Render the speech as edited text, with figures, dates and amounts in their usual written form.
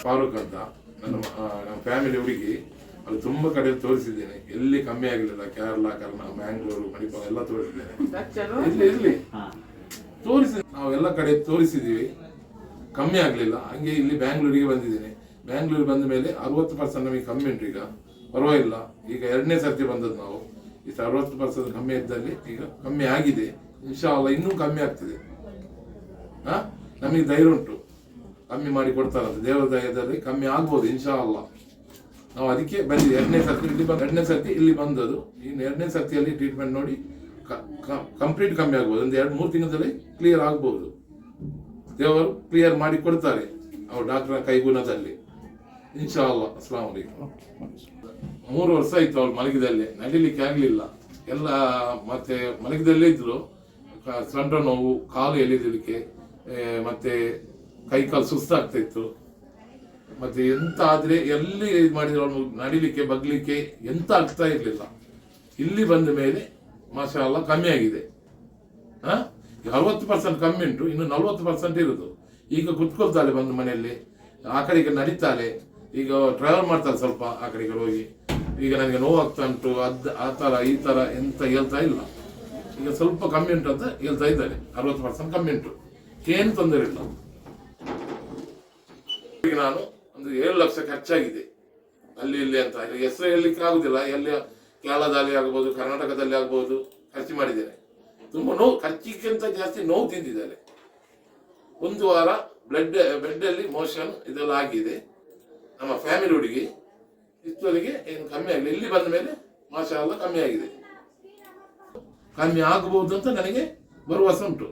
ಫಾರೂಕ್ ಅಂತ ನಮ್ಮ ಫ್ಯಾಮಿಲಿ ಹುಡುಗಿ, ಅದು ತುಂಬ ಕಡೆ ತೋರಿಸಿದ್ದೇನೆ, ಎಲ್ಲಿ ಕಮ್ಮಿ ಆಗಲಿಲ್ಲ. ಕೇರಳ, ಮ್ಯಾಂಗ್ಳೂರು, ಮಣಿಪಾಲ ಎಲ್ಲ ತೋರಿಸಿದ್ದೇನೆ. ಇರ್ಲಿ ತೋರಿಸಿ, ನಾವು ಎಲ್ಲ ಕಡೆ ತೋರಿಸಿದೀವಿ, ಕಮ್ಮಿ ಆಗಲಿಲ್ಲ. ಹಂಗೆ ಇಲ್ಲಿ ಬ್ಯಾಂಗ್ಳೂರಿಗೆ ಬಂದಿದ್ದೇನೆ. ಬ್ಯಾಂಗ್ಳೂರಿಗೆ ಬಂದ ಮೇಲೆ 60% ನಮಗೆ ಕಮ್ಮಿ ಉಂಟು. ಈಗ ಪರವಾಗಿಲ್ಲ. ಈಗ 2ನೇ ಸರ್ತಿ ಬಂದದ್ದು ನಾವು. ಈ 60% ಕಮ್ಮಿ ಇದ್ದಲ್ಲಿ ಈಗ ಕಮ್ಮಿ ಆಗಿದೆ. ಇನ್ಶಾಅಲ್ಲ ಇನ್ನೂ ಕಮ್ಮಿ ಆಗ್ತದೆ. ನಮಗೆ ಧೈರ್ಯ ಉಂಟು, ಕಮ್ಮಿ ಮಾಡಿ ಕೊಡ್ತಾರಂತೆ. ದೇವರ ದಯದಲ್ಲಿ ಕಮ್ಮಿ ಆಗ್ಬೋದು ಇನ್ಶಾಅಲ್ಲ. ನಾವು ಅದಕ್ಕೆ ಬಂದಿದೆ. 2ನೇ ಸರ್ತಿ ಇಲ್ಲಿ ಬಂದದ್ದು. ಇನ್ನು 2ನೇ ಸರ್ತಿಯಲ್ಲಿ ಟ್ರೀಟ್ಮೆಂಟ್ ನೋಡಿ ಕಂಪ್ಲೀಟ್ ಕಮ್ಮಿ ಆಗ್ಬೋದು. ಒಂದು 2-3 ತಿಂಗಳಲ್ಲಿ ಕ್ಲಿಯರ್ ಆಗ್ಬೋದು. ದೇವರು ಕ್ಲಿಯರ್ ಮಾಡಿ ಕೊಡ್ತಾರೆ ಅವ್ರು ಡಾಕ್ಟರ್ ಕೈಗುಣದಲ್ಲಿ ಇನ್ಶಾಅಲ್ಲ. ಅಸ್ಸಲಾಮು ಅಲೈಕುಂ. 3 ವರ್ಷ ಆಯ್ತು ಅವ್ರು ಮಲಗಿದಲ್ಲೇ, ನಡಿಲಿಕ್ಕೆ ಆಗ್ಲಿಲ್ಲ. ಎಲ್ಲ ಮತ್ತೆ ಮಲಗಿದಲ್ಲೇ ಇದ್ರು. ಸೊಂಟ ನೋವು, ಕಾಲು ಎಳಿಲಿಕ್ಕೆ, ಮತ್ತೆ ಕೈ ಕಾಲು ಸುಸ್ತಾಗ್ತಾ ಇತ್ತು. ಮತ್ತೆ ಎಂತ ಆದ್ರೆ ಎಲ್ಲಿ ಮಾಡಿದ್ರು ಅವನು ನಡಿಲಿಕ್ಕೆ ಬಗ್ಲಿಕ್ಕೆ ಎಂತ ಆಗ್ತಾ ಇರ್ಲಿಲ್ಲ. ಇಲ್ಲಿ ಬಂದ ಮೇಲೆ ಮಾಷಾ ಅಲ್ಲಾ ಕಮ್ಮಿ ಆಗಿದೆ. 60% ಕಮ್ಮಿ ಉಂಟು, ಇನ್ನು 40% ಇರುದು. ಈಗ ಕುತ್ಕೊಳ್ತಾಳೆ ಬಂದು ಮನೆಯಲ್ಲಿ, ಆ ಕಡೆಗೆ ನಡೀತಾಳೆ. ಈಗ ಟ್ರಾವೆಲ್ ಮಾಡ್ತಾಳೆ ಸ್ವಲ್ಪ ಆ ಕಡೆಗೆ ಹೋಗಿ. ಈಗ ನನಗೆ ನೋವಾಗ್ತಾ ಉಂಟು, ಆ ತರ ಈ ತರ ಎಂತ ಹೇಳ್ತಾ ಇಲ್ಲ. ಈಗ ಸ್ವಲ್ಪ ಕಮ್ಮಿ ಉಂಟು ಅಂತ ಹೇಳ್ತಾ ಇದ್ದಾರೆ. 60% ಕಮ್ಮಿ ಉಂಟು, ಏನು ತೊಂದರೆ ಇಲ್ಲ. ಈಗ ನಾನು ಒಂದು 7 ಲಕ್ಷ ಖರ್ಚಾಗಿದೆ ಅಲ್ಲಿ ಇಲ್ಲಿ ಅಂತ. ಹೆಸರು ಹೇಳಲಿಕ್ಕೆ ಆಗುದಿಲ್ಲ. ಎಲ್ಲಿ ಕೇರಳದಲ್ಲಿ ಆಗ್ಬೋದು, ಕರ್ನಾಟಕದಲ್ಲಿ ಆಗ್ಬೋದು ಖರ್ಚು ಮಾಡಿದ್ದೇನೆ. ತುಂಬ ನೋವು, ಖರ್ಚಿಗಿಂತ ಜಾಸ್ತಿ ನೋವು ತಿಂದಿದ್ದಾರೆ. 1 ವಾರ ಬ್ಲಡ್ ಅಲ್ಲಿ ಮೋಷನ್ ಇದೆಲ್ಲ ಆಗಿದೆ. ನಮ್ಮ ಫ್ಯಾಮಿಲಿ ಹುಡುಗಿ ಇಷ್ಟೊತ್ತಿಗೆ ಏನು ಕಮ್ಮಿ ಆಗಲಿ. ಇಲ್ಲಿ ಬಂದ ಮೇಲೆ ಮಾಷಾ ಅಲ್ಲಾ ಕಮ್ಮಿ ಆಗಿದೆ. ಕಮ್ಮಿ ಆಗಬಹುದು ಅಂತ ನನಗೆ ಭರವಸೆ ಉಂಟು.